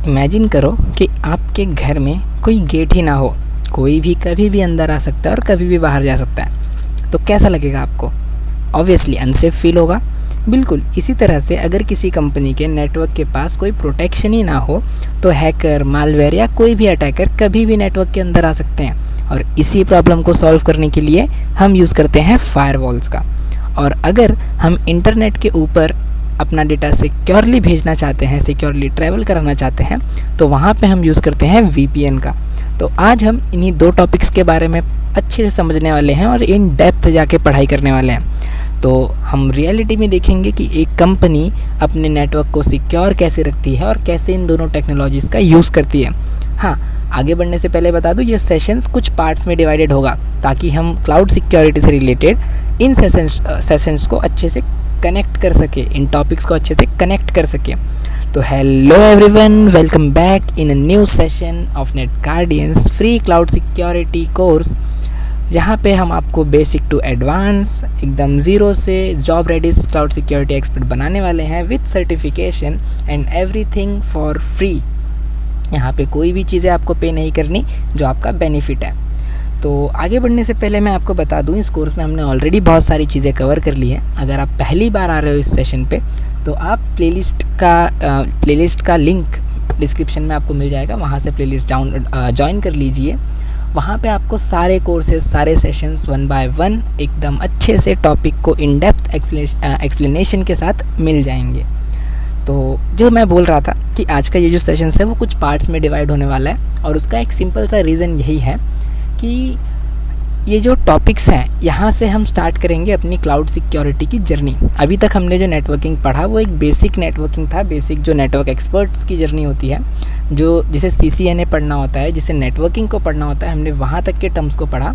Imagine करो कि आपके घर में कोई गेट ही ना हो, कोई भी कभी भी अंदर आ सकता है और कभी भी बाहर जा सकता है, तो कैसा लगेगा आपको? ऑब्वियसली अनसेफ फील होगा। बिल्कुल इसी तरह से अगर किसी कंपनी के नेटवर्क के पास कोई प्रोटेक्शन ही ना हो तो हैकर, मालवेयर या कोई भी अटैकर कभी भी नेटवर्क के अंदर आ सकते हैं। और इसी प्रॉब्लम को सॉल्व करने के लिए हम यूज़ करते हैं फायरवॉल्स का। और अगर हम इंटरनेट के ऊपर अपना डेटा सिक्योरली भेजना चाहते हैं, सिक्योरली ट्रैवल कराना चाहते हैं, तो वहाँ पे हम यूज़ करते हैं VPN का। तो आज हम इन्हीं दो टॉपिक्स के बारे में अच्छे से समझने वाले हैं और इन डेप्थ जाके पढ़ाई करने वाले हैं। तो हम रियलिटी में देखेंगे कि एक कंपनी अपने नेटवर्क को सिक्योर कैसे रखती है और कैसे इन दोनों टेक्नोलॉजीज़ का यूज़ करती है। हाँ, आगे बढ़ने से पहले बता दूँ, ये सेशंस कुछ पार्ट्स में डिवाइडेड होगा ताकि हम क्लाउड सिक्योरिटी से रिलेटेड इन सेशंस को अच्छे से कनेक्ट कर सके, इन टॉपिक्स को अच्छे से कनेक्ट कर सके। तो hello everyone, welcome back in a new session of net guardians free cloud security course, जहाँ पे हम आपको बेसिक टू एडवांस एकदम ज़ीरो से job ready cloud security expert बनाने वाले हैं with certification and everything for free. यहाँ पे कोई भी चीज़ें आपको पे नहीं करनी, जो आपका बेनिफिट है। तो आगे बढ़ने से पहले मैं आपको बता दूं, इस कोर्स में हमने ऑलरेडी बहुत सारी चीज़ें कवर कर ली हैं। अगर आप पहली बार आ रहे हो इस सेशन पे, तो आप प्लेलिस्ट का लिंक डिस्क्रिप्शन में आपको मिल जाएगा, वहाँ से प्लेलिस्ट ज्वाइन कर लीजिए। वहाँ पे आपको सारे कोर्सेज, सारे सेशंस 1 by 1 एकदम अच्छे से टॉपिक को इन डेप्थ एक्सप्लेनेशन के साथ मिल जाएंगे। तो जो मैं बोल रहा था कि आज का ये जो सेशंस है वो कुछ पार्ट्स में डिवाइड होने वाला है, और उसका एक सिंपल सा रीज़न यही है कि ये जो टॉपिक्स हैं, यहाँ से हम स्टार्ट करेंगे अपनी क्लाउड सिक्योरिटी की जर्नी। अभी तक हमने जो नेटवर्किंग पढ़ा वो एक बेसिक नेटवर्किंग था, बेसिक जो नेटवर्क एक्सपर्ट्स की जर्नी होती है, जो जिसे CCNA पढ़ना होता है, जिसे नेटवर्किंग को पढ़ना होता है, हमने वहाँ तक के टर्म्स को पढ़ा।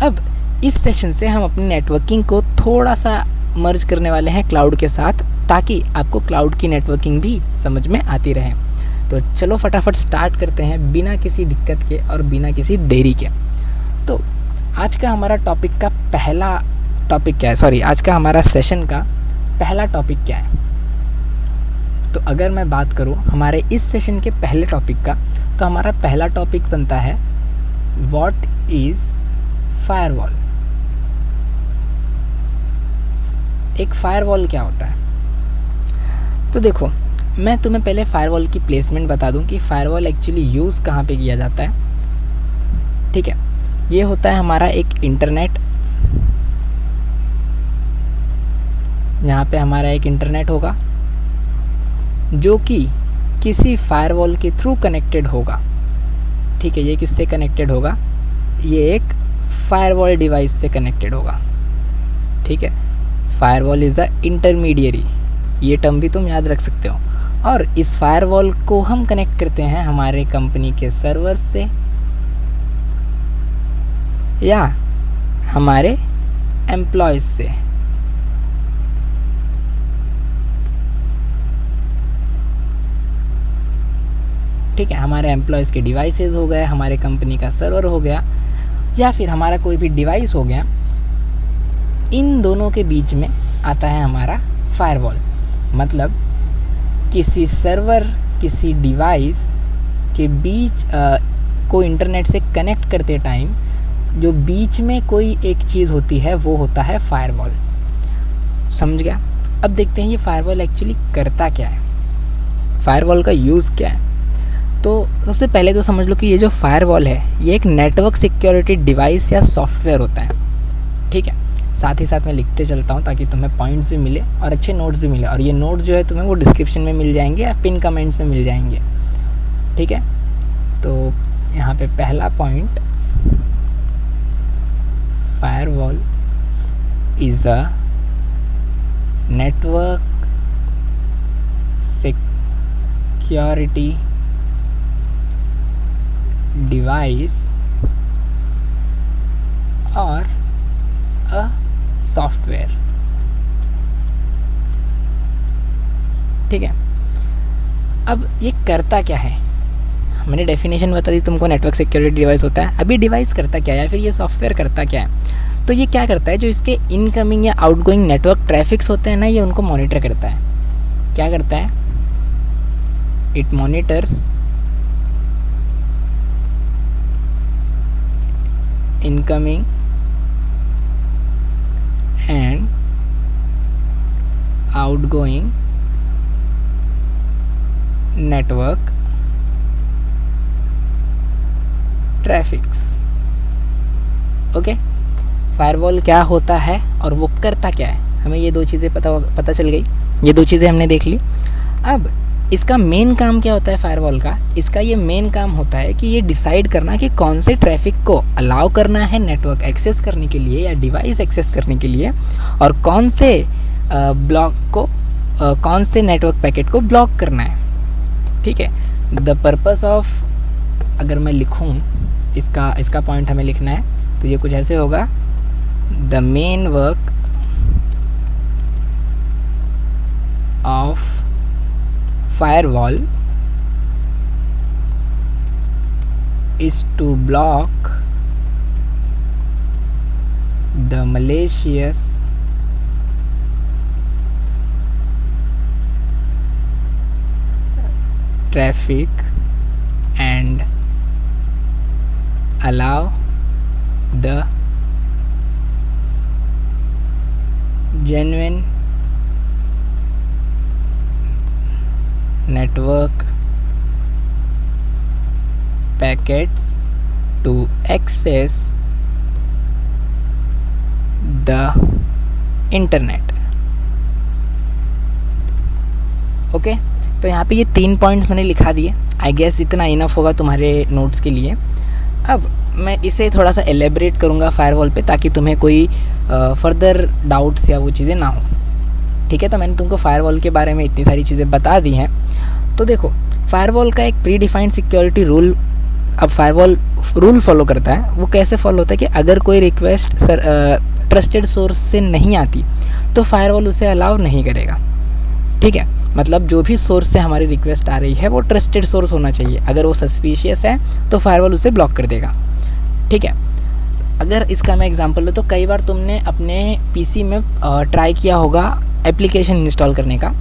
अब इस सेशन से हम अपनी नेटवर्किंग को थोड़ा सा मर्ज करने वाले हैं क्लाउड के साथ, ताकि आपको क्लाउड की नेटवर्किंग भी समझ में आती रहे। तो चलो फटाफट स्टार्ट करते हैं बिना किसी दिक्कत के और बिना किसी देरी के। तो आज का हमारा टॉपिक का पहला टॉपिक क्या है, सॉरी आज का हमारा सेशन का पहला टॉपिक क्या है? तो अगर मैं बात करूं हमारे इस सेशन के पहले टॉपिक का, तो हमारा पहला टॉपिक बनता है व्हाट इज़ फायरवॉल। एक फायरवॉल क्या होता है? तो देखो, मैं तुम्हें पहले फायरवॉल की प्लेसमेंट बता दूं कि फायरवॉल एक्चुअली यूज़ कहाँ पे किया जाता है। ठीक है, ये होता है हमारा एक इंटरनेट, यहाँ पे हमारा एक इंटरनेट होगा जो कि किसी फायरवॉल के थ्रू कनेक्टेड होगा। ठीक है, ये किससे कनेक्टेड होगा? ये एक फायरवॉल डिवाइस से कनेक्टेड होगा। ठीक है, फायरवॉल इज़ अ इंटरमीडियरी, ये टर्म भी तुम याद रख सकते हो। और इस फायरवॉल को हम कनेक्ट करते हैं हमारे कंपनी के सर्वर से या हमारे एम्प्लॉयज़ से। ठीक है, हमारे एम्प्लॉयज़ के डिवाइसेस हो गए, हमारे कंपनी का सर्वर हो गया, या फिर हमारा कोई भी डिवाइस हो गया। इन दोनों के बीच में आता है हमारा फायरवॉल। मतलब किसी सर्वर, किसी डिवाइस के बीच को इंटरनेट से कनेक्ट करते टाइम जो बीच में कोई एक चीज़ होती है वो होता है फायरवॉल। समझ गया? अब देखते हैं ये फायरवॉल एक्चुअली करता क्या है, फायरवॉल का यूज़ क्या है। तो सबसे पहले तो समझ लो कि ये जो फायरवॉल है ये एक नेटवर्क सिक्योरिटी डिवाइस या सॉफ्टवेयर होता है। ठीक है, साथ ही साथ मैं लिखते चलता हूँ ताकि तुम्हें पॉइंट्स भी मिले और अच्छे नोट्स भी मिले। और ये नोट्स जो है तुम्हें वो डिस्क्रिप्शन में मिल जाएंगे या पिन कमेंट्स में मिल जाएंगे। ठीक है, तो यहाँ पे पहला point, firewall is a network security device और अ सॉफ्टवेयर। ठीक है, अब ये करता क्या है? मैंने डेफिनेशन बता दी तुमको, नेटवर्क सिक्योरिटी डिवाइस होता है। अभी डिवाइस करता क्या है या फिर ये सॉफ्टवेयर करता क्या है? तो ये क्या करता है, जो इसके इनकमिंग या आउटगोइंग नेटवर्क ट्रैफिक्स होते हैं ना, ये उनको मॉनिटर करता है। क्या करता है? It monitors incoming and outgoing network traffics। Okay, firewall क्या होता है और वो करता क्या है, हमें ये दो चीज़ें पता चल गई, ये दो चीज़ें हमने देख ली। अब इसका मेन काम क्या होता है फायरवॉल का? इसका ये मेन काम होता है कि ये डिसाइड करना कि कौन से ट्रैफिक को अलाउ करना है नेटवर्क एक्सेस करने के लिए या डिवाइस एक्सेस करने के लिए, और कौन से ब्लॉक को कौन से नेटवर्क पैकेट को ब्लॉक करना है। ठीक है, द पर्पस ऑफ, अगर मैं लिखूँ इसका पॉइंट हमें लिखना है तो ये कुछ ऐसे होगा, the main work of firewall is to block the malicious traffic and allow the genuine network packets to access the internet। Okay, तो यहाँ पे ये 3 पॉइंट्स मैंने लिखा दिए। आई गेस इतना इनफ होगा तुम्हारे नोट्स के लिए। अब मैं इसे थोड़ा सा एलेबरेट करूँगा फायरवॉल पे, ताकि तुम्हें कोई फर्दर डाउट्स या वो चीज़ें ना हो। ठीक है, तो मैंने तुमको फायरवॉल के बारे में इतनी सारी चीज़ें बता दी हैं। तो देखो, फायरवॉल का एक प्री डिफाइंड सिक्योरिटी रूल, अब फायरवॉल रूल फॉलो करता है। वो कैसे फॉलो होता है कि अगर कोई रिक्वेस्ट ट्रस्टेड सोर्स से नहीं आती तो फायरवॉल उसे अलाउ नहीं करेगा। ठीक है, मतलब जो भी सोर्स से हमारी रिक्वेस्ट आ रही है वो ट्रस्टेड सोर्स होना चाहिए। अगर वो सस्पिशियस है तो फायरवॉल उसे ब्लॉक कर देगा। ठीक है, अगर इसका मैं एग्जांपल लूँ तो कई बार तुमने अपने पीसी में ट्राई किया होगा एप्लीकेशन इंस्टॉल करने का,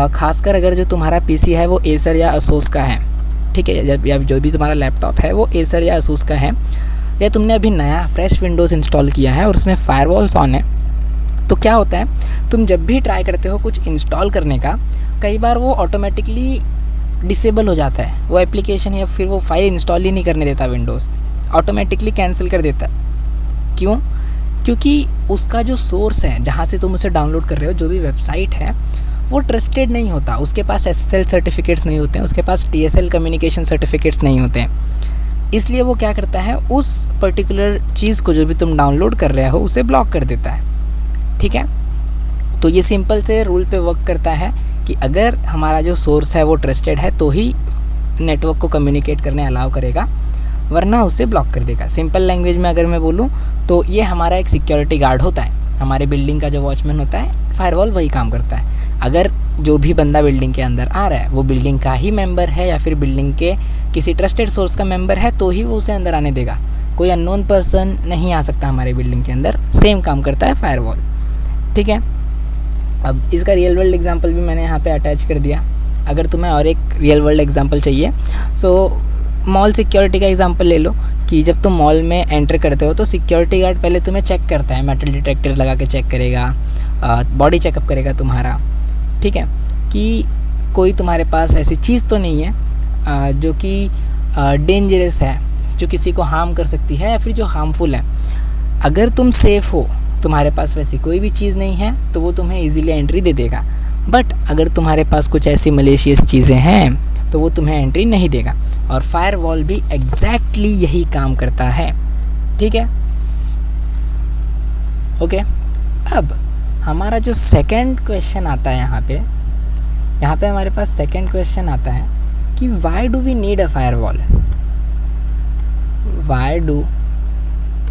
खासकर अगर जो तुम्हारा पीसी है वो एसर या असूस का है। ठीक है, या जो भी तुम्हारा लैपटॉप है वो एसर या असूस का है, या तुमने अभी नया फ्रेश विंडोज़ इंस्टॉल किया है और उसमें फायरवॉल्स ऑन है, तो क्या होता है, तुम जब भी ट्राई करते हो कुछ इंस्टॉल करने का, कई बार वो ऑटोमेटिकली डिसेबल हो जाता है, वो एप्लीकेशन या फिर वो फाइल इंस्टॉल ही नहीं करने देता, विंडोज़ ऑटोमेटिकली कैंसिल कर देता। क्यों? क्योंकि उसका जो सोर्स है जहाँ से तुम उसे डाउनलोड कर रहे हो, जो भी वेबसाइट है, वो ट्रस्टेड नहीं होता, उसके पास SSL सर्टिफिकेट्स नहीं होते हैं, उसके पास TSL कम्युनिकेशन सर्टिफिकेट्स नहीं होते हैं। इसलिए वो क्या करता है, उस पर्टिकुलर चीज़ को जो भी तुम डाउनलोड कर रहे हो उसे ब्लॉक कर देता है। ठीक है, तो ये सिंपल से रूल पे वर्क करता है कि अगर हमारा जो सोर्स है वो ट्रस्टेड है तो ही नेटवर्क को कम्युनिकेट करने अलाउ करेगा, वरना उसे ब्लॉक कर देगा। सिंपल लैंग्वेज में अगर मैं बोलूँ तो ये हमारा एक सिक्योरिटी गार्ड होता है, हमारे बिल्डिंग का जो वॉचमैन होता है, फायरवॉल वही काम करता है। अगर जो भी बंदा बिल्डिंग के अंदर आ रहा है वो बिल्डिंग का ही मेंबर है या फिर बिल्डिंग के किसी ट्रस्टेड सोर्स का मेंबर है तो ही वो उसे अंदर आने देगा। कोई अननोन पर्सन नहीं आ सकता हमारे बिल्डिंग के अंदर। सेम काम करता है फायरवॉल। ठीक है, अब इसका रियल वर्ल्ड एग्जांपल भी मैंने यहाँ पे अटैच कर दिया। अगर तुम्हें और एक रियल वर्ल्ड एग्जांपल चाहिए सो मॉल सिक्योरिटी का एग्जांपल ले लो कि जब तुम मॉल में एंटर करते हो तो सिक्योरिटी गार्ड पहले तुम्हें चेक करता है, मेटल डिटेक्टर लगा के चेक करेगा, बॉडी चेकअप करेगा तुम्हारा। ठीक है, कि कोई तुम्हारे पास ऐसी चीज़ तो नहीं है जो कि डेंजरस है, जो किसी को हार्म कर सकती है या फिर जो हार्मफुल है। अगर तुम सेफ़ हो, तुम्हारे पास वैसी कोई भी चीज़ नहीं है, तो वो तुम्हें इजीली एंट्री दे देगा। बट अगर तुम्हारे पास कुछ ऐसी मलेशियस चीज़ें हैं तो वो तुम्हें एंट्री नहीं देगा। और फायरवॉल भी एग्जैक्टली यही काम करता है। ठीक है, ओके। अब हमारा जो सेकंड क्वेश्चन आता है यहाँ पे हमारे पास सेकंड क्वेश्चन आता है कि why do we need a firewall, why do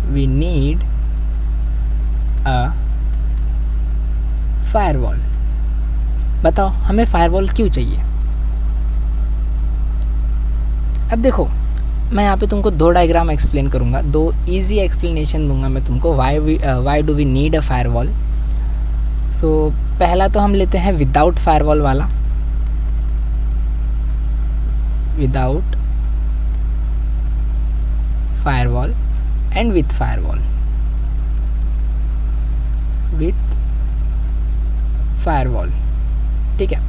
we need a firewall. बताओ हमें फायरवॉल क्यों चाहिए। अब देखो, मैं यहाँ पे तुमको 2 डायग्राम एक्सप्लेन करूँगा, 2 इजी एक्सप्लेनेशन दूंगा मैं तुमको why do we need a firewall. So पहला तो हम लेते हैं विदाउट फायरवॉल वाला, without firewall and with firewall, with firewall, ठीक है।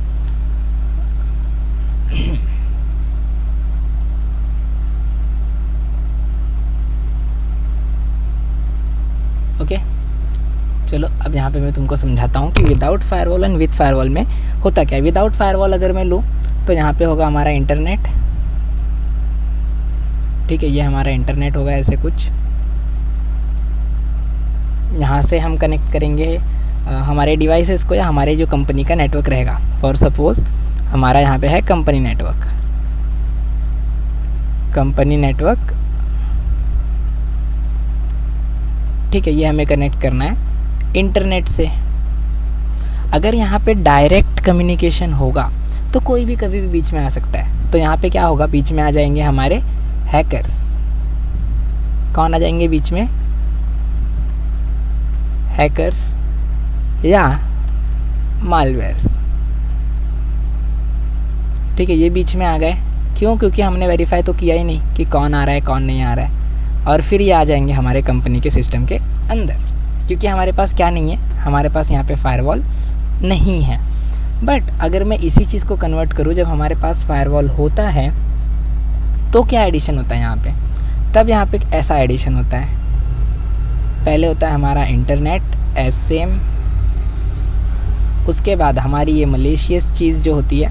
ओके चलो अब यहाँ पे मैं तुमको समझाता हूँ कि without firewall and with firewall में होता क्या है। विदाउट फायरवॉल अगर मैं लूँ तो यहाँ पे होगा हमारा इंटरनेट, ठीक है, ये हमारा इंटरनेट होगा ऐसे कुछ। यहाँ से हम कनेक्ट करेंगे हमारे डिवाइसेस को या हमारे जो कंपनी का नेटवर्क रहेगा। फॉर सपोज हमारा यहाँ पे है कंपनी नेटवर्क, कंपनी नेटवर्क, ठीक है, ये हमें कनेक्ट करना है इंटरनेट से। अगर यहाँ पे डायरेक्ट कम्युनिकेशन होगा तो कोई भी कभी भी बीच में आ सकता है। तो यहाँ पे क्या होगा, बीच में आ जाएंगे हमारे हैकर्स। कौन आ जाएंगे बीच में? हैकर्स या मालवेयर्स, ठीक है, ये बीच में आ गए। क्यों? क्योंकि हमने वेरीफाई तो किया ही नहीं कि कौन आ रहा है कौन नहीं आ रहा है। और फिर ये आ जाएंगे हमारे कंपनी के सिस्टम के अंदर, क्योंकि हमारे पास क्या नहीं है, हमारे पास यहाँ पे फायरवॉल नहीं है। बट अगर मैं इसी चीज़ को कन्वर्ट करूँ, जब हमारे पास फायरवॉल होता है तो क्या एडिशन होता है यहाँ पे? तब यहाँ पे एक ऐसा एडिशन होता है, पहले होता है हमारा इंटरनेट एज सेम, उसके बाद हमारी ये मलेशियस चीज़ जो होती है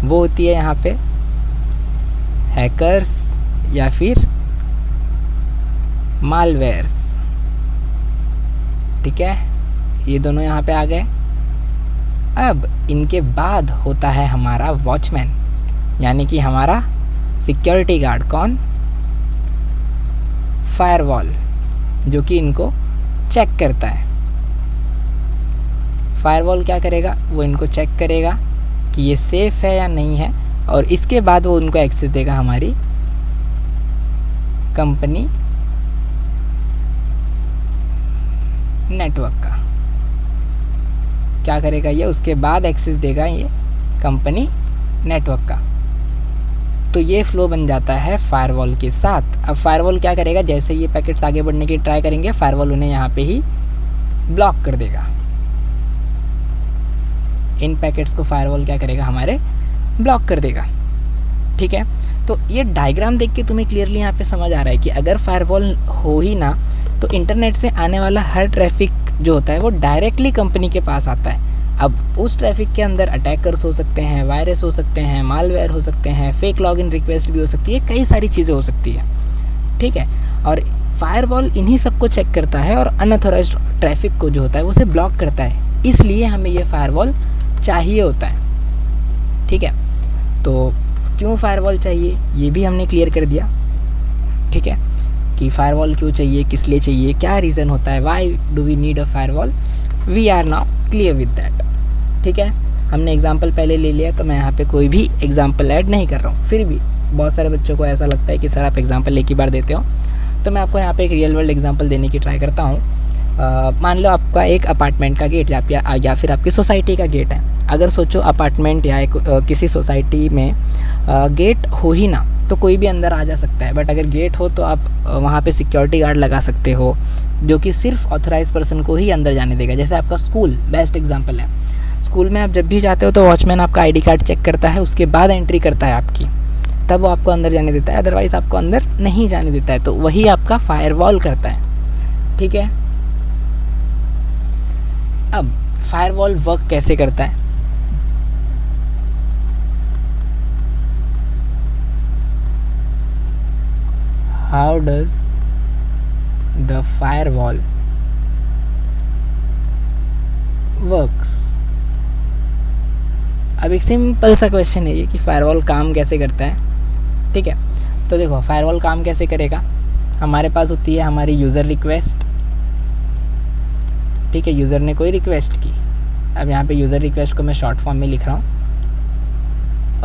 वो होती है यहाँ पे हैकर्स या फिर मालवेयर्स, ठीक है, ये दोनों यहाँ पे आ गए। अब इनके बाद होता है हमारा वॉचमैन, यानी कि हमारा सिक्योरिटी गार्ड। कौन? फायरवॉल, जो कि इनको चेक करता है। फायरवॉल क्या करेगा? वो इनको चेक करेगा कि ये सेफ़ है या नहीं है, और इसके बाद वो उनको एक्सेस देगा हमारी कंपनी नेटवर्क का। क्या करेगा ये? उसके बाद एक्सेस देगा ये कंपनी नेटवर्क का। तो ये फ्लो बन जाता है फायरवॉल के साथ। अब फायरवॉल क्या करेगा? जैसे ये पैकेट्स आगे बढ़ने की ट्राई करेंगे, फायरवॉल उन्हें यहाँ पे ही ब्लॉक कर देगा। इन पैकेट्स को फायरवॉल क्या करेगा? हमारे ब्लॉक कर देगा, ठीक है। तो ये डायग्राम देख के तुम्हें क्लियरली यहाँ पे समझ आ रहा है कि अगर फायरवॉल हो ही ना तो इंटरनेट से आने वाला हर ट्रैफिक जो होता है वो डायरेक्टली कंपनी के पास आता है। अब उस ट्रैफिक के अंदर अटैकर्स हो सकते हैं, वायरस हो सकते हैं, मालवेयर हो सकते हैं, फेक लॉगिन रिक्वेस्ट भी हो सकती है, कई सारी चीज़ें हो सकती है, ठीक है। और फायरवॉल इन्हीं सबको चेक करता है और अनऑथोराइज्ड ट्रैफिक को जो होता है वो उसे ब्लॉक करता है। इसलिए हमें ये फायरवॉल चाहिए होता है, ठीक है। तो क्यों फायरवॉल चाहिए ये भी हमने क्लियर कर दिया, ठीक है, कि फायरवॉल क्यों चाहिए, किस लिए चाहिए, क्या रीज़न होता है, why do we need a firewall. We are now clear with that, ठीक है। हमने एग्जांपल पहले ले लिया, तो मैं यहाँ पे कोई भी एग्जांपल ऐड नहीं कर रहा हूँ। फिर भी बहुत सारे बच्चों को ऐसा लगता है कि सर आप एग्जांपल एक ही बार देते हो, तो मैं आपको यहाँ पे एक रियल वर्ल्ड एग्जांपल देने की ट्राई करता हूँ। मान लो आपका एक अपार्टमेंट का गेट या फिर आपकी सोसाइटी का गेट है। अगर सोचो अपार्टमेंट या किसी सोसाइटी में गेट हो ही ना तो कोई भी अंदर आ जा सकता है, बट अगर गेट हो तो आप वहाँ पे सिक्योरिटी गार्ड लगा सकते हो जो कि सिर्फ ऑथराइज पर्सन को ही अंदर जाने देगा। जैसे आपका स्कूल बेस्ट एग्जांपल है। स्कूल में आप जब भी जाते हो तो वॉचमैन आपका आईडी कार्ड चेक करता है, उसके बाद एंट्री करता है आपकी, तब वो आपको अंदर जाने देता है, अदरवाइज़ आपको अंदर नहीं जाने देता है। तो वही आपका फायरवॉल करता है, ठीक है। अब फायरवॉल वर्क कैसे करता है? How does the firewall works? अब एक सिंपल सा क्वेश्चन है ये कि फायरवॉल काम कैसे करता है, ठीक है। तो देखो फायरवॉल काम कैसे करेगा। हमारे पास होती है हमारी यूज़र रिक्वेस्ट, ठीक है, यूज़र ने कोई रिक्वेस्ट की। अब यहाँ पे यूज़र रिक्वेस्ट को मैं शॉर्ट फॉर्म में लिख रहा हूँ,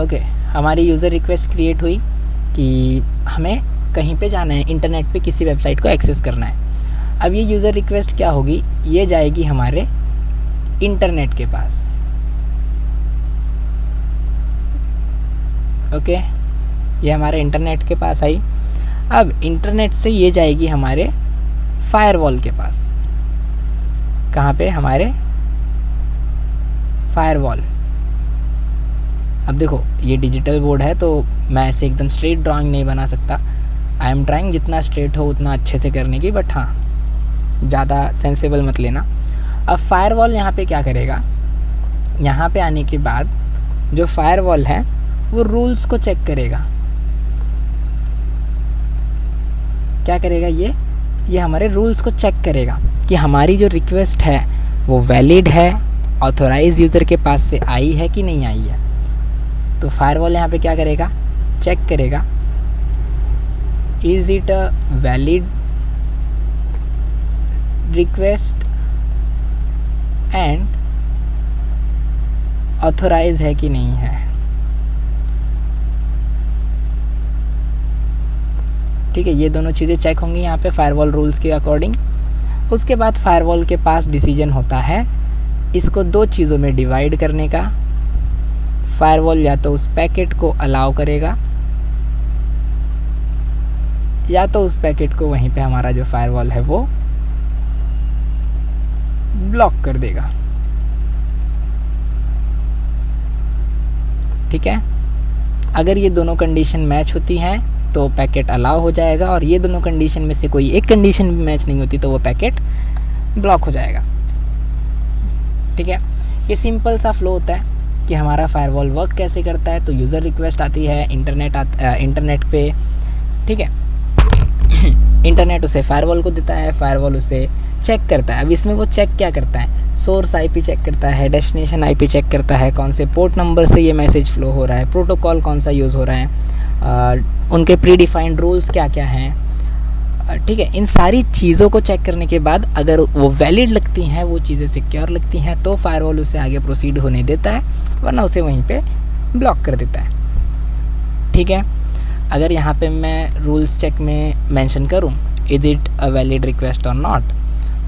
ओके। हमारी यूज़र रिक्वेस्ट क्रिएट हुई कि हमें कहीं पे जाना है, इंटरनेट पे किसी वेबसाइट को एक्सेस करना है। अब ये यूज़र रिक्वेस्ट क्या होगी, ये जाएगी हमारे इंटरनेट के पास, ओके, ये हमारे इंटरनेट के पास आई। अब इंटरनेट से ये जाएगी हमारे फायरवॉल के पास। कहाँ पे? हमारे फायरवॉल। अब देखो ये डिजिटल बोर्ड है तो मैं ऐसे एकदम स्ट्रेट ड्राइंग नहीं बना सकता। आई एम ट्राइंग जितना स्ट्रेट हो उतना अच्छे से करने की, बट हाँ ज़्यादा सेंसेबल मत लेना। अब फायरवॉल यहाँ पे क्या करेगा? यहाँ पे आने के बाद जो फायरवॉल है वो रूल्स को चेक करेगा। क्या करेगा? ये हमारे रूल्स को चेक करेगा कि हमारी जो रिक्वेस्ट है वो वैलिड है, ऑथोराइज यूज़र के पास से आई है कि नहीं आई है। तो फायरवॉल यहाँ पे क्या करेगा? चेक करेगा is it a valid request and authorize है कि नहीं है। ठीक है, ये दोनों चीज़ें चेक होंगी यहाँ पे फायरवॉल रूल्स के अकॉर्डिंग। उसके बाद फायरवॉल के पास डिसीजन होता है इसको दो चीज़ों में डिवाइड करने का। फायरवॉल या तो उस पैकेट को अलाउ करेगा या तो उस पैकेट को वहीं पे हमारा जो फायरवॉल है वो ब्लॉक कर देगा। ठीक है, अगर ये दोनों कंडीशन मैच होती हैं तो पैकेट अलाउ हो जाएगा, और ये दोनों कंडीशन में से कोई एक कंडीशन भी मैच नहीं होती तो वो पैकेट ब्लॉक हो जाएगा। ठीक है, ये सिंपल सा फ्लो होता है कि हमारा फायरवॉल वर्क कैसे करता है। तो यूज़र रिक्वेस्ट आती है इंटरनेट पे। ठीक है, इंटरनेट उसे फायरवॉल को देता है, फायरवॉल उसे चेक करता है। अब इसमें वो चेक क्या करता है? सोर्स आईपी चेक करता है, डेस्टिनेशन आईपी चेक करता है, कौन से पोर्ट नंबर से ये मैसेज फ्लो हो रहा है, प्रोटोकॉल कौन सा यूज़ हो रहा है, उनके प्री डिफाइंड रूल्स क्या क्या हैं। ठीक है, इन सारी चीज़ों को चेक करने के बाद अगर वो वैलिड लगती हैं, वो चीज़ें सिक्योर लगती हैं, तो फायरवॉल उसे आगे प्रोसीड होने देता है, वरना उसे वहीं पे ब्लॉक कर देता है। ठीक है, अगर यहाँ पे मैं रूल्स चेक में मेंशन करूँ is it a valid request और नॉट,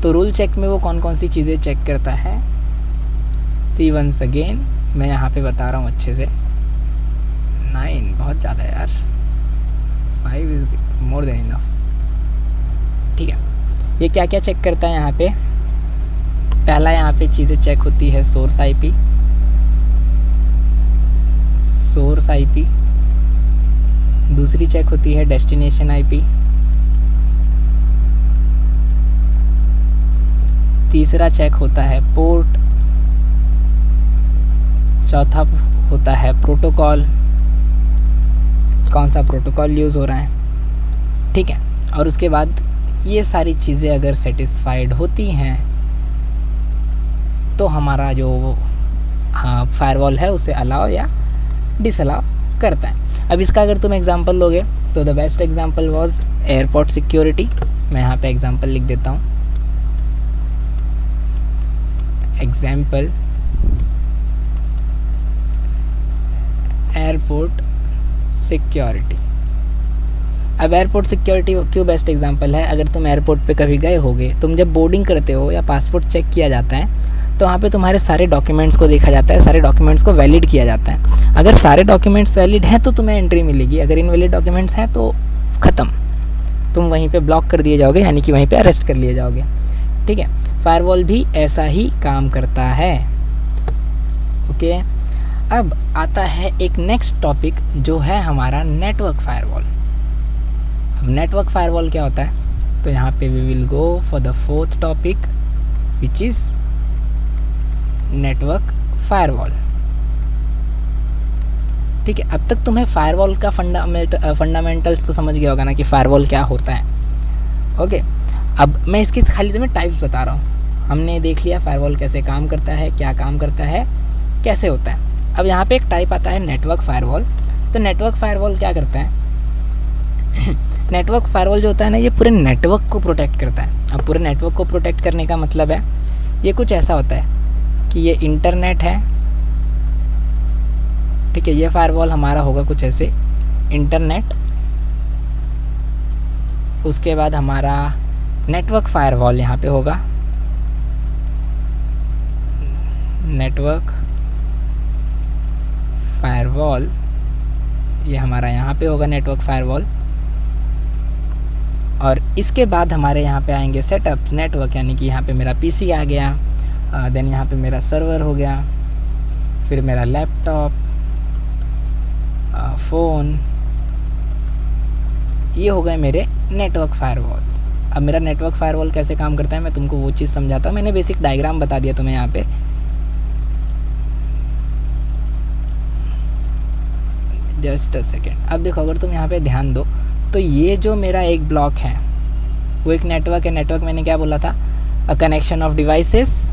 तो रूल चेक में वो कौन कौन सी चीज़ें चेक करता है। सी वंस अगेन, मैं यहाँ पे बता रहा हूँ अच्छे से। 9 बहुत ज़्यादा है यार, 5 इज़ मोर देन इनफ। ठीक है, ये क्या क्या चेक करता है यहाँ पे? पहला यहाँ पे चीज़ें चेक होती है सोर्स आईपी, दूसरी चेक होती है डेस्टिनेशन आईपी, तीसरा चेक होता है पोर्ट, चौथा होता है प्रोटोकॉल, कौन सा प्रोटोकॉल यूज़ हो रहा है। ठीक है, और उसके बाद ये सारी चीज़ें अगर सेटिस्फाइड होती हैं तो हमारा जो फायरवॉल है उसे अलाउ या डिसअलाउ करता है। अब इसका अगर तुम एग्जांपल लोगे तो the best example was airport security. मैं यहाँ पे एग्जांपल लिख देता हूँ, एग्जांपल एयरपोर्ट सिक्योरिटी। अब एयरपोर्ट सिक्योरिटी क्यों बेस्ट एग्जांपल है? अगर तुम एयरपोर्ट पे कभी गए होगे, तुम जब बोर्डिंग करते हो या पासपोर्ट चेक किया जाता है तो वहाँ पे तुम्हारे सारे डॉक्यूमेंट्स को देखा जाता है, सारे डॉक्यूमेंट्स को वैलिड किया जाता है। अगर सारे डॉक्यूमेंट्स वैलिड हैं तो तुम्हें एंट्री मिलेगी, अगर इनवैलिड डॉक्यूमेंट्स हैं तो ख़त्म, तुम वहीं पे ब्लॉक कर दिए जाओगे, यानी कि वहीं पे अरेस्ट कर लिए जाओगे। ठीक है, फायरवॉल भी ऐसा ही काम करता है। ओके, अब आता है एक नेक्स्ट टॉपिक जो है हमारा नेटवर्क फायरवॉल। अब नेटवर्क फायरवॉल क्या होता है? तो यहाँ पे we will go for the fourth topic which is network firewall. ठीक है, अब तक तुम्हें फायरवॉल का फंडामेंटल्स तो समझ गया होगा ना कि फायरवॉल क्या होता है। ओके, अब मैं इसके खाली तुम्हें टाइप्स बता रहा हूँ। हमने देख लिया फायरवॉल कैसे काम करता है, क्या काम करता है, कैसे होता है। अब यहाँ पे एक टाइप आता है नेटवर्क फायरवॉल। तो नेटवर्क फायरवॉल क्या करता है? नेटवर्क फायरवॉल जो होता है ना, ये पूरे नेटवर्क को प्रोटेक्ट करता है। अब पूरे नेटवर्क को प्रोटेक्ट करने का मतलब है ये कुछ ऐसा होता है कि ये इंटरनेट है। ठीक है, ये फायरवॉल हमारा होगा कुछ ऐसे, इंटरनेट, उसके बाद हमारा नेटवर्क फायरवॉल यहाँ पे होगा, नेटवर्क फायरवॉल ये हमारा यहाँ पे होगा नेटवर्क फायरवॉल। और इसके बाद हमारे यहाँ पे आएंगे सेटअप्स नेटवर्क, यानी कि यहाँ पे मेरा पीसी आ गया, देन यहाँ पे मेरा सर्वर हो गया, फिर मेरा लैपटॉप, फ़ोन, ये हो गए मेरे नेटवर्क फायरवॉल्स। अब मेरा नेटवर्क फायरवॉल कैसे काम करता है मैं तुमको वो चीज़ समझाता हूँ। मैंने बेसिक डायग्राम बता दिया तुम्हें यहाँ पे। Just a second. अब देखो, अगर तुम यहाँ पे ध्यान दो तो ये जो मेरा एक ब्लॉक है वो एक नेटवर्क है। नेटवर्क मैंने क्या बोला था? अ कनेक्शन ऑफ डिवाइसेस,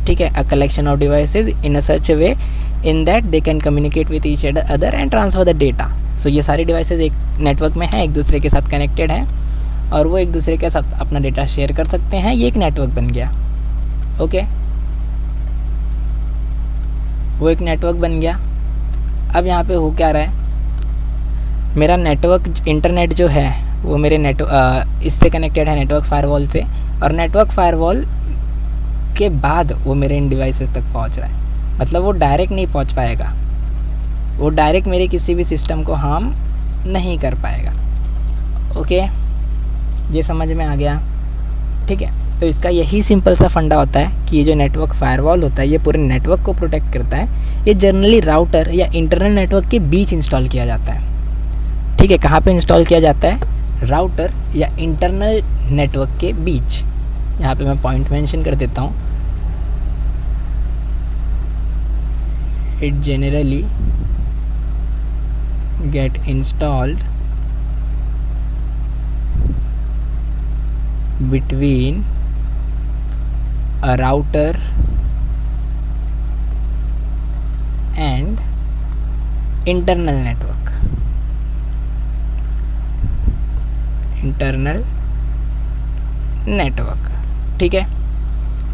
ठीक है, a collection of devices in a such a way in that they can communicate with each other and transfer the data. So ये सारी डिवाइसेस एक नेटवर्क में हैं, एक दूसरे के साथ कनेक्टेड हैं और वो एक दूसरे के साथ अपना डेटा शेयर कर सकते हैं। ये एक नेटवर्क बन गया। ओके, वो एक नेटवर्क बन गया। अब यहाँ पे हो क्या रहा है, मेरा नेटवर्क इंटरनेट जो है वो मेरे इससे कनेक्टेड है नेटवर्क फायरवॉल से, और नेटवर्क फायरवॉल के बाद वो मेरे इन डिवाइसेस तक पहुँच रहा है। मतलब वो डायरेक्ट नहीं पहुँच पाएगा, वो डायरेक्ट मेरे किसी भी सिस्टम को हार्म नहीं कर पाएगा। ओके, ये समझ में आ गया? ठीक है, तो इसका यही सिंपल सा फंडा होता है कि ये जो नेटवर्क फायरवॉल होता है ये पूरे नेटवर्क को प्रोटेक्ट करता है। ये जनरली राउटर या इंटरनल नेटवर्क के बीच इंस्टॉल किया जाता है। ठीक है, कहाँ पे इंस्टॉल किया जाता है? राउटर या इंटरनल नेटवर्क के बीच। यहाँ पे मैं पॉइंट मेंशन कर देता हूँ। It generally get installed between a router and internal network। Internal network, ठीक है,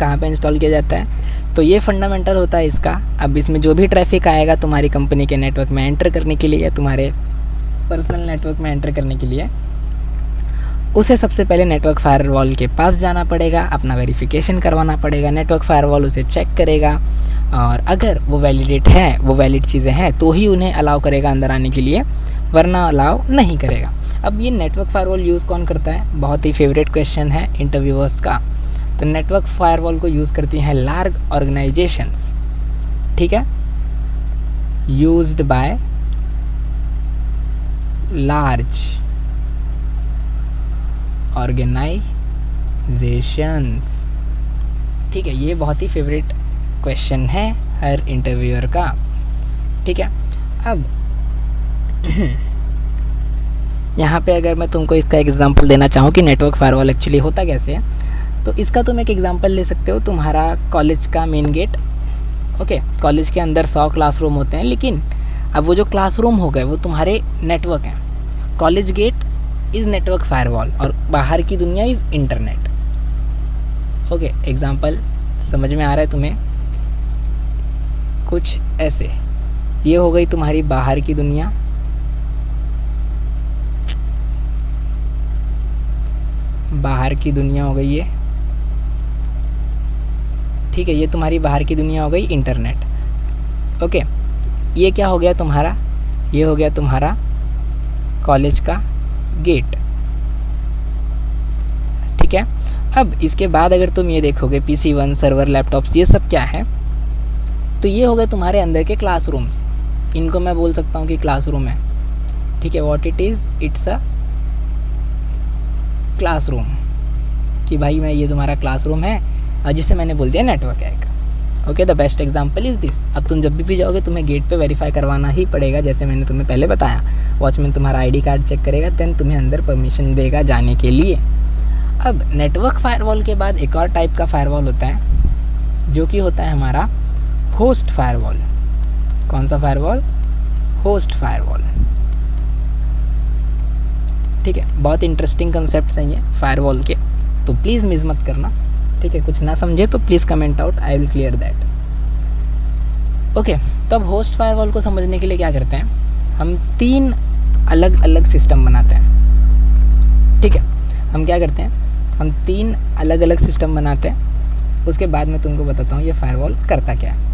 कहाँ पे इंस्टॉल किया जाता है? तो ये फंडामेंटल होता है इसका। अब इसमें जो भी ट्रैफिक आएगा तुम्हारी कंपनी के नेटवर्क में एंटर करने के लिए या तुम्हारे पर्सनल नेटवर्क में एंटर करने के लिए, उसे सबसे पहले नेटवर्क फायरवॉल के पास जाना पड़ेगा, अपना वेरिफिकेशन करवाना पड़ेगा। नेटवर्क फायरवॉल उसे चेक करेगा और अगर वो वैलिडेट है, वो वैलिड चीज़ें हैं तो ही उन्हें अलाउ करेगा अंदर आने के लिए, वरना अलाउ नहीं करेगा। अब ये नेटवर्क फायरवॉल यूज़ कौन करता है? बहुत ही फेवरेट क्वेश्चन है इंटरव्यूअर्स का। तो नेटवर्क फायरवॉल को यूज़ करती हैं लार्ज ऑर्गेनाइजेशंस, ठीक है, यूज्ड बाय लार्ज ऑर्गेनाइजेशंस। ठीक है, ये बहुत ही फेवरेट क्वेश्चन है हर इंटरव्यूअर का। ठीक है, अब यहाँ पे अगर मैं तुमको इसका एग्जांपल देना चाहूँ कि नेटवर्क फायरवॉल एक्चुअली होता कैसे है, तो इसका तुम एक एग्जांपल ले सकते हो। तुम्हारा कॉलेज का मेन गेट, ओके, कॉलेज के अंदर 100 क्लासरूम होते हैं, लेकिन अब वो जो क्लासरूम हो गए वो तुम्हारे नेटवर्क हैं। College gate is network firewall और बाहर की दुनिया इज़ इंटरनेट। ओके, एग्जांपल समझ में आ रहा है तुम्हें? कुछ ऐसे, ये हो गई तुम्हारी बाहर की दुनिया, बाहर की दुनिया हो गई ये, ठीक है, ये तुम्हारी बाहर की दुनिया हो गई इंटरनेट। ओके, ये क्या हो गया तुम्हारा? ये हो गया तुम्हारा कॉलेज का गेट। ठीक है, अब इसके बाद अगर तुम ये देखोगे PC1 सर्वर लैपटॉप्स ये सब क्या है, तो ये हो गए तुम्हारे अंदर के क्लासरूम्स। इनको मैं बोल सकता हूँ कि क्लासरूम है। ठीक है, what it is, it's a classroom, कि भाई मैं ये तुम्हारा क्लासरूम है, जिसे मैंने बोल दिया नेटवर्क है एक। Okay, the best example is this. अब तुम जब भी जाओगे तुम्हें गेट पे वेरीफाई करवाना ही पड़ेगा, जैसे मैंने तुम्हें पहले बताया। वॉचमैन तुम्हारा ID कार्ड चेक करेगा, देन तुम्हें अंदर परमिशन देगा जाने के लिए। अब नेटवर्क फायरवॉल के बाद एक और टाइप का फायरवॉल होता है जो कि होता है हमारा होस्ट फायरवॉल। कौन सा फायरवॉल? Host firewall. ठीक है, बहुत इंटरेस्टिंग कंसेप्ट्स हैं ये फायरवॉल के, तो प्लीज़ मिस मत करना। ठीक है, कुछ ना समझे तो please comment out, I will clear that. Okay, तब होस्ट फायरवॉल को समझने के लिए क्या करते हैं, हम 3 अलग अलग सिस्टम बनाते हैं। ठीक है, हम क्या करते हैं, हम 3 अलग अलग सिस्टम बनाते हैं। उसके बाद मैं तुमको बताता हूँ ये फायरवॉल करता क्या है।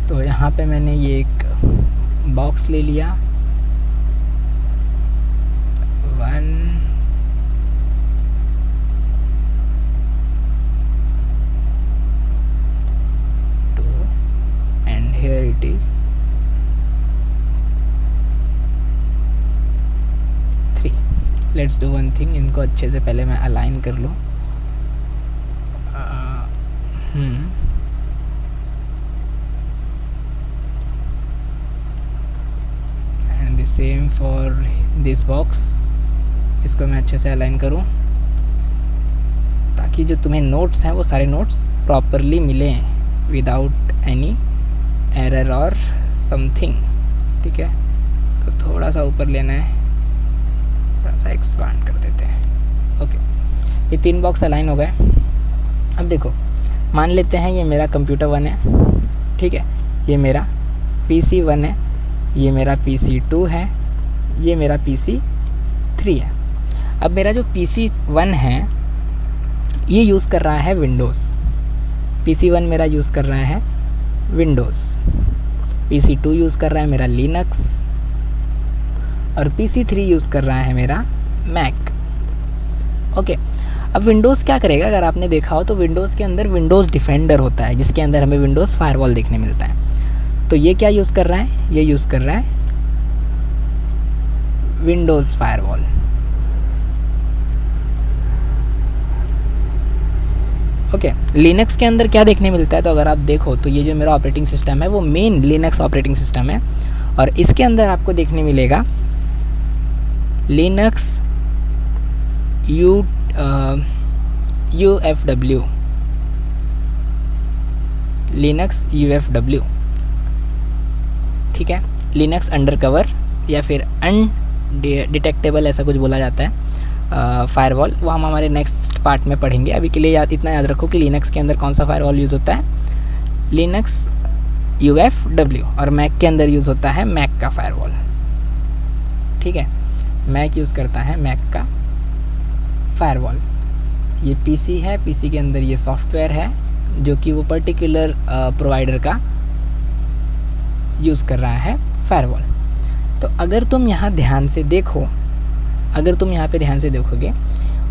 तो यहाँ पे मैंने ये एक बॉक्स ले लिया, 1 लेट्स डू वन थिंग, इनको अच्छे से पहले मैं अलाइन कर लूँ। And the same for this box, इसको मैं अच्छे से अलाइन करूँ ताकि जो तुम्हें नोट्स हैं वो सारे नोट्स प्रॉपरली मिलें विदाउट एनी एरर और समथिंग। ठीक है, इसको थोड़ा सा ऊपर लेना है, थोड़ा सा एक्सपांड कर देते हैं। ओके, ये 3 बॉक्स अलाइन हो गए। अब देखो, मान लेते हैं ये मेरा कंप्यूटर 1 है, ठीक है, ये मेरा PC 1 है, ये मेरा PC 2 है, ये मेरा PC 3 है। अब मेरा जो PC 1 है ये यूज़ कर रहा है विंडोज़, PC 1 मेरा यूज़ कर रहा है विंडोज़, PC 2 यूज़ कर रहा है मेरा लिनक्स, और PC 3 यूज़ कर रहा है मेरा मैक। ओके, अब विंडोज़ क्या करेगा, अगर आपने देखा हो तो विंडोज़ के अंदर विंडोज़ डिफेंडर होता है जिसके अंदर हमें विंडोज़ फायरवॉल देखने मिलता है। तो ये क्या यूज़ कर रहा है, ये यूज़ कर रहा है विंडोज़ फायरवॉल। ओके, लिनक्स के अंदर क्या देखने मिलता है, तो अगर आप देखो तो ये जो मेरा ऑपरेटिंग सिस्टम है वो मेन लिनक्स ऑपरेटिंग सिस्टम है, और इसके अंदर आपको देखने मिलेगा लिनक्स UFW, लिनक्स UFW। ठीक है, लिनक्स अंडरकवर या फिर अनडिटेक्टेबल ऐसा कुछ बोला जाता है फायरवॉल, वो हम हमारे नेक्स्ट पार्ट में पढ़ेंगे। अभी के लिए इतना याद रखो कि लिनक्स के अंदर कौन सा फायरवॉल यूज़ होता है, लिनक्स UFW, और मैक के अंदर यूज़ होता है मैक का फायरवॉल। ठीक है, मैक यूज़ करता है मैक का फायरवॉल। ये PC है, PC के अंदर ये सॉफ्टवेयर है जो कि वो पर्टिकुलर प्रोवाइडर का यूज़ कर रहा है फायरवॉल। तो अगर तुम यहाँ ध्यान से देखो, अगर तुम यहाँ पे ध्यान से देखोगे,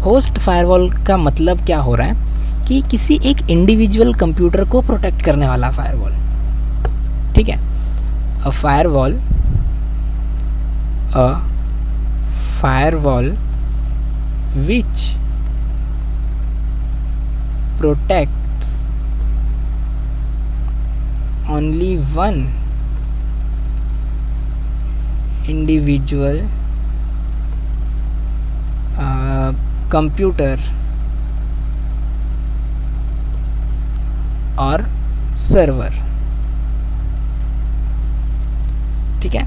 होस्ट फायरवॉल का मतलब क्या हो रहा है कि किसी एक इंडिविजुअल कंप्यूटर को प्रोटेक्ट करने वाला फायरवॉल। ठीक है, a firewall which protects only one individual computer और सर्वर। ठीक है,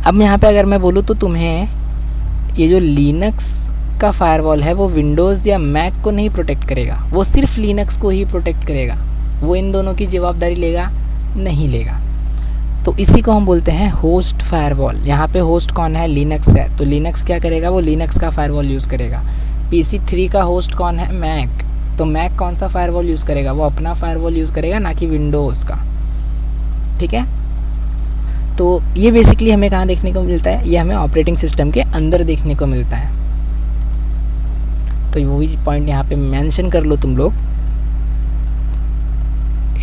अब यहाँ पे अगर मैं बोलूँ तो तुम्हें ये जो लिनक्स का फायरवॉल है वो विंडोज़ या मैक को नहीं प्रोटेक्ट करेगा, वो सिर्फ लिनक्स को ही प्रोटेक्ट करेगा, वो इन दोनों की जवाबदारी लेगा नहीं लेगा। तो इसी को हम बोलते हैं होस्ट फायरवॉल। यहाँ पे होस्ट कौन है, लिनक्स है, तो लिनक्स क्या करेगा, वो लिनक्स का फायरवॉल यूज़ करेगा। PC 3 का होस्ट कौन है, मैक, तो मैक कौन सा फायरवॉल यूज़ करेगा, वो अपना फायरवॉल यूज़ करेगा, ना कि विंडोज़ का। ठीक है, तो ये बेसिकली हमें कहाँ देखने को मिलता है, ये हमें ऑपरेटिंग सिस्टम के अंदर देखने को मिलता है। तो वो भी पॉइंट यहाँ पे मेंशन कर लो तुम लोग।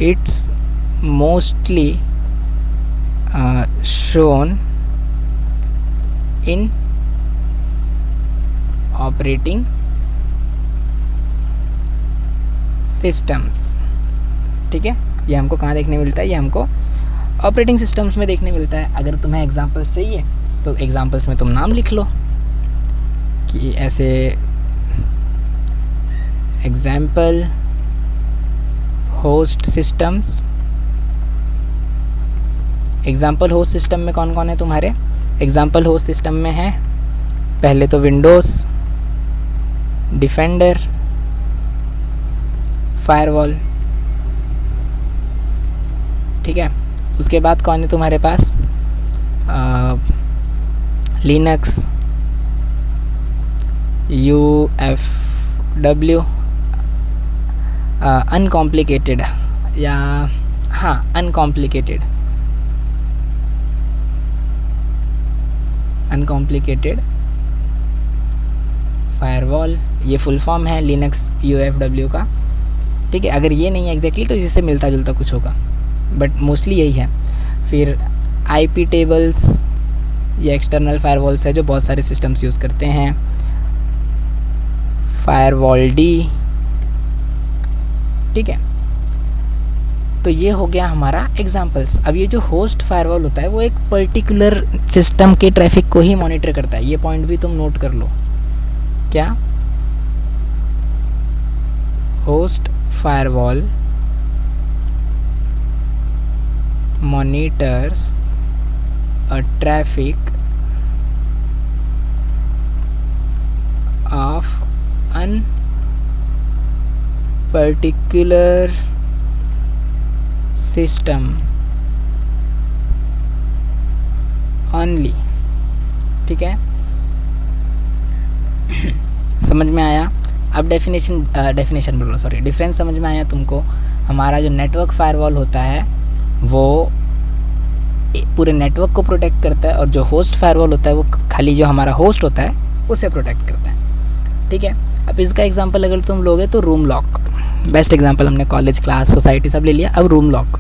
It's mostly shown in operating systems। ठीक है, ये हमको कहाँ देखने मिलता है, ये हमको ऑपरेटिंग सिस्टम्स में देखने मिलता है। अगर तुम्हें एग्जांपल्स चाहिए तो एग्जांपल्स में तुम नाम लिख लो कि ऐसे example host systems. Example host system में कौन कौन है तुम्हारे, एग्जाम्पल होस्ट सिस्टम में है पहले तो विंडोज़, डिफेंडर, फायरवॉल। ठीक है, उसके बाद कौन है तुम्हारे पास, लिनक्स UFW, अनकॉम्प्लिकेटेड या हाँ अनकॉम्प्लिकेटेड फायरवॉल, ये फुल फॉर्म है लिनक्स UFW का। ठीक है, अगर ये नहीं है एग्जैक्टली तो इसी से मिलता जुलता कुछ होगा, बट मोस्टली यही है। फिर IP टेबल्स, ये एक्सटर्नल फायरवॉल्स है जो बहुत सारे सिस्टम्स यूज़ करते हैं। फायरवॉल डी, ठीक है। तो ये हो गया हमारा एग्जांपल्स। अब ये जो होस्ट फायरवॉल होता है वो एक पर्टिकुलर सिस्टम के ट्रैफिक को ही मॉनिटर करता है, ये पॉइंट भी तुम नोट कर लो। क्या? Host firewall monitors a traffic of an particular system only, ठीक है। समझ में आया? अब डेफिनेशन बोलो, सॉरी, डिफरेंस समझ में आया तुमको? हमारा जो नेटवर्क फायरवॉल होता है वो पूरे नेटवर्क को प्रोटेक्ट करता है, और जो होस्ट फायरवॉल होता है वो खाली जो हमारा होस्ट होता है उसे प्रोटेक्ट करता है, ठीक है। अब इसका एग्जांपल अगर तुम लोगे तो रूम लॉक, बेस्ट एग्जांपल, हमने कॉलेज, क्लास, सोसाइटी सब ले लिया। अब रूम लॉक,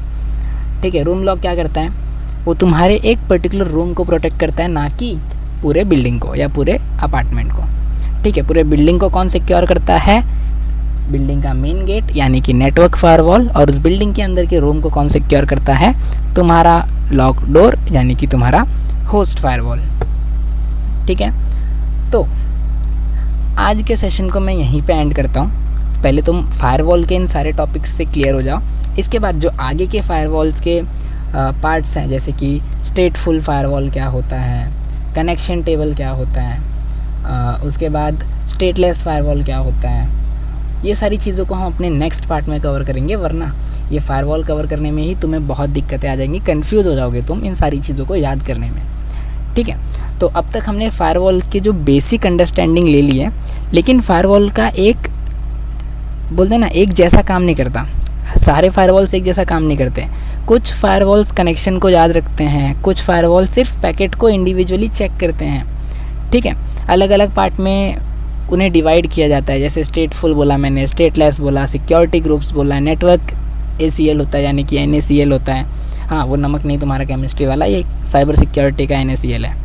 ठीक है। रूम लॉक क्या करता है? वो तुम्हारे एक पर्टिकुलर रूम को प्रोटेक्ट करता है, ना कि पूरे बिल्डिंग को या पूरे अपार्टमेंट को, ठीक है। पूरे बिल्डिंग को कौन सिक्योर करता है? बिल्डिंग का मेन गेट यानी कि नेटवर्क फायरवॉल। और उस बिल्डिंग के अंदर के रूम को कौन सिक्योर करता है? तुम्हारा लॉक डोर यानी कि तुम्हारा होस्ट फायरवॉल, ठीक है। तो आज के सेशन को मैं यहीं पे एंड करता हूँ। पहले तुम फायरवॉल के इन सारे टॉपिक्स से क्लियर हो जाओ। इसके बाद जो आगे के फायरवॉल्स के पार्ट्स हैं, जैसे कि स्टेटफुल फायरवॉल क्या होता है, कनेक्शन टेबल क्या होता है, उसके बाद स्टेटलेस फायरवॉल क्या होता है, ये सारी चीज़ों को हम अपने नेक्स्ट पार्ट में कवर करेंगे। वरना ये फायरवॉल कवर करने में ही तुम्हें बहुत दिक्कतें आ जाएंगी, कंफ्यूज हो जाओगे तुम इन सारी चीज़ों को याद करने में, ठीक है। तो अब तक हमने फायरवॉल की जो बेसिक अंडरस्टैंडिंग ले ली है, लेकिन फायरवॉल का एक बोलते हैं ना एक जैसा काम नहीं करता। सारे फायरवॉल्स एक जैसा काम नहीं करते। कुछ फायरवॉल्स कनेक्शन को याद रखते हैं, कुछ फायरवॉल सिर्फ पैकेट को इंडिविजुअली चेक करते हैं, ठीक है। अलग अलग पार्ट में उन्हें डिवाइड किया जाता है, जैसे स्टेटफुल बोला मैंने, स्टेटलेस बोला, सिक्योरिटी ग्रुप्स बोला, नेटवर्क ACL होता है यानी कि NACL होता है। हाँ, वो नमक नहीं तुम्हारा केमिस्ट्री वाला, ये साइबर सिक्योरिटी का NACL है,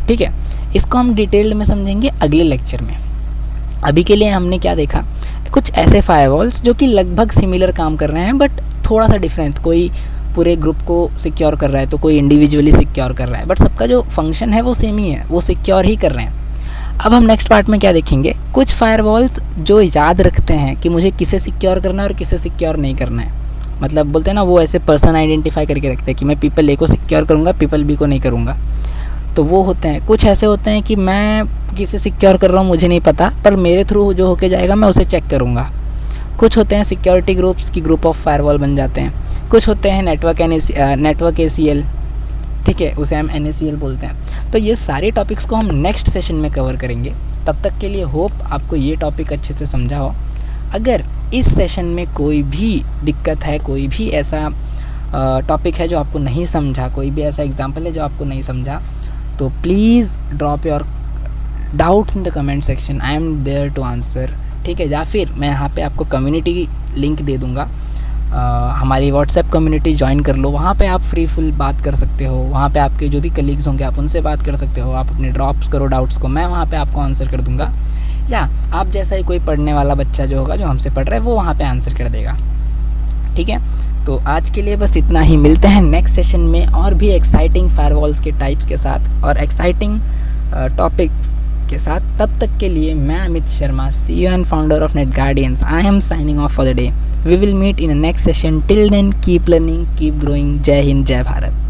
ठीक है। इसको हम डिटेल्ड में समझेंगे अगले लेक्चर में। अभी के लिए हमने क्या देखा, कुछ ऐसे फायरवॉल्स जो कि लगभग सिमिलर काम कर रहे हैं बट थोड़ा सा डिफरेंट। कोई पूरे ग्रुप को सिक्योर कर रहा है तो कोई इंडिविजुअली सिक्योर कर रहा है, बट सबका जो फंक्शन है वो सेम ही है, वो सिक्योर ही कर रहे हैं। अब हम नेक्स्ट पार्ट में क्या देखेंगे, कुछ फायरवॉल्स जो याद रखते हैं कि मुझे किसे सिक्योर करना है और किसे सिक्योर नहीं करना है। मतलब बोलते हैं ना, वो ऐसे पर्सन आइडेंटिफाई करके रखते हैं कि मैं पीपल A को सिक्योर करूँगा, पीपल B को नहीं करूँगा। तो वो होते हैं। कुछ ऐसे होते हैं कि मैं किसे सिक्योर कर रहा हूँ मुझे नहीं पता, पर मेरे थ्रू जो होके जाएगा मैं उसे चेक करूँगा। कुछ होते हैं सिक्योरिटी ग्रुप्स की ग्रुप ऑफ फायरवॉल बन जाते हैं। कुछ होते हैं नेटवर्क ACL, ठीक है, उसे हम NACL बोलते हैं। तो ये सारे टॉपिक्स को हम नेक्स्ट सेशन में कवर करेंगे। तब तक के लिए होप आपको ये टॉपिक अच्छे से समझा हो। अगर इस सेशन में कोई भी दिक्कत है, कोई भी ऐसा टॉपिक है जो आपको नहीं समझा, कोई भी ऐसा एग्जाम्पल है जो आपको नहीं समझा, तो please drop your doubts in the comment section. I am there to answer, ठीक है। या फिर मैं यहाँ पे आपको कम्युनिटी लिंक दे दूँगा, हमारी व्हाट्सएप कम्युनिटी ज्वाइन कर लो। वहाँ पे आप फ्री फुल बात कर सकते हो, वहाँ पे आपके जो भी कलीग्स होंगे आप उनसे बात कर सकते हो। आप अपने ड्रॉप्स करो डाउट्स को, मैं वहाँ पे आपको आंसर कर दूँगा। या आप जैसा ही कोई पढ़ने वाला बच्चा जो होगा, जो हमसे पढ़ रहा है, वो वहाँ पे आंसर कर देगा, ठीक है। तो आज के लिए बस इतना ही। मिलते हैं नेक्स्ट सेशन में और भी एक्साइटिंग फायरवॉल्स के टाइप्स के साथ और एक्साइटिंग टॉपिक्स के साथ। तब तक के लिए मैं Amit Sharma, CEO and founder of Net Guardians, I am signing off for the day. We will meet in the next session. Till then, keep learning, keep growing. जय हिंद, जय भारत।